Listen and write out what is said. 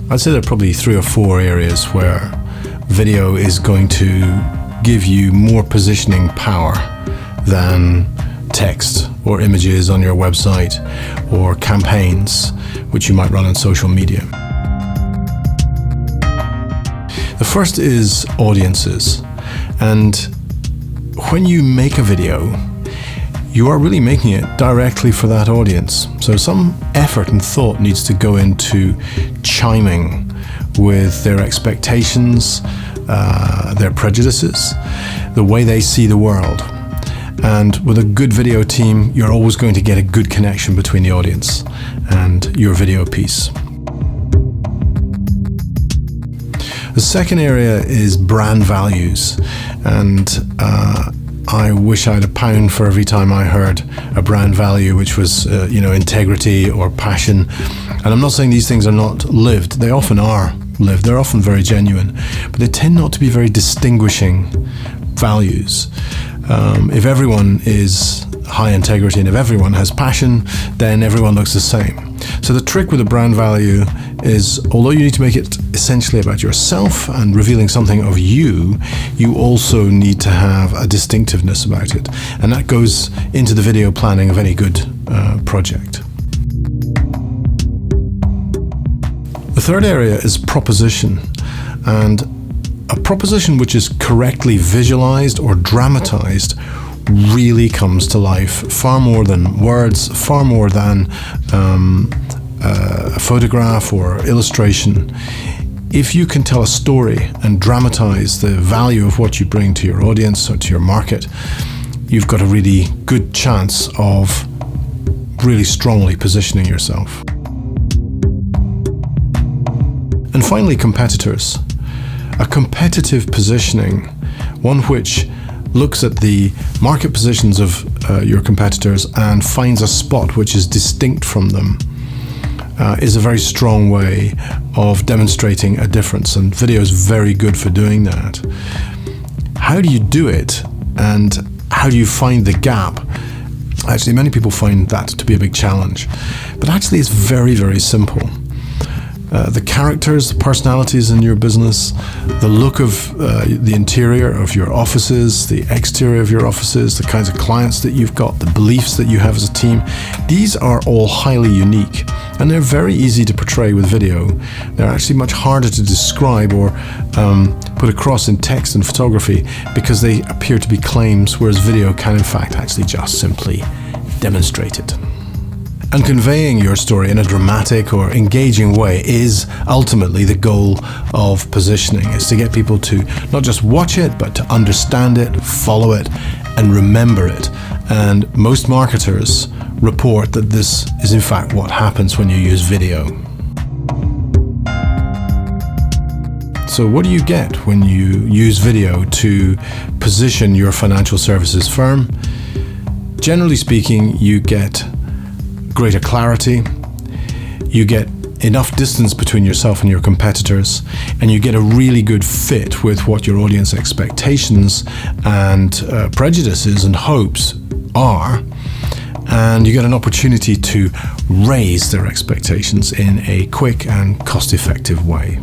I'd say there are probably 3 or 4 areas where video is going to give you more positioning power than text or images on your website or campaigns which you might run on social media. The first is audiences. And when you make a video, you are really making it directly for that audience. So some effort and thought needs to go into chiming with their expectations, their prejudices, the way they see the world. And with a good video team, you're always going to get a good connection between the audience and your video piece. The second area is brand values. And I wish I had £1 for every time I heard a brand value, which was, integrity or passion. And I'm not saying these things are not lived. They often are lived. They're often very genuine, but they tend not to be very distinguishing values. If everyone is high integrity and if everyone has passion, then everyone looks the same. So the trick with a brand value is, although you need to make it essentially about yourself and revealing something of you, you also need to have a distinctiveness about it. And that goes into the video planning of any good project. The third area is proposition. And a proposition which is correctly visualized or dramatized really comes to life far more than words, far more than a photograph or illustration. If you can tell a story and dramatize the value of what you bring to your audience or to your market, you've got a really good chance of really strongly positioning yourself. And finally, competitors. A competitive positioning, one which looks at the market positions of your competitors and finds a spot which is distinct from them, is a very strong way of demonstrating a difference, and video is very good for doing that. How do you do it, and how do you find the gap? Actually, many people find that to be a big challenge, but actually it's very, very simple. The characters, the personalities in your business, the look of the interior of your offices, the exterior of your offices, the kinds of clients that you've got, the beliefs that you have as a team, these are all highly unique, and they're very easy to portray with video. They're actually much harder to describe or put across in text and photography because they appear to be claims, whereas video can in fact actually just simply demonstrate it. And conveying your story in a dramatic or engaging way is ultimately the goal of positioning, is to get people to not just watch it, but to understand it, follow it, and remember it. And most marketers report that this is in fact what happens when you use video. So what do you get when you use video to position your financial services firm? Generally speaking, you get greater clarity, you get enough distance between yourself and your competitors, and you get a really good fit with what your audience expectations and prejudices and hopes are, and you get an opportunity to raise their expectations in a quick and cost-effective way.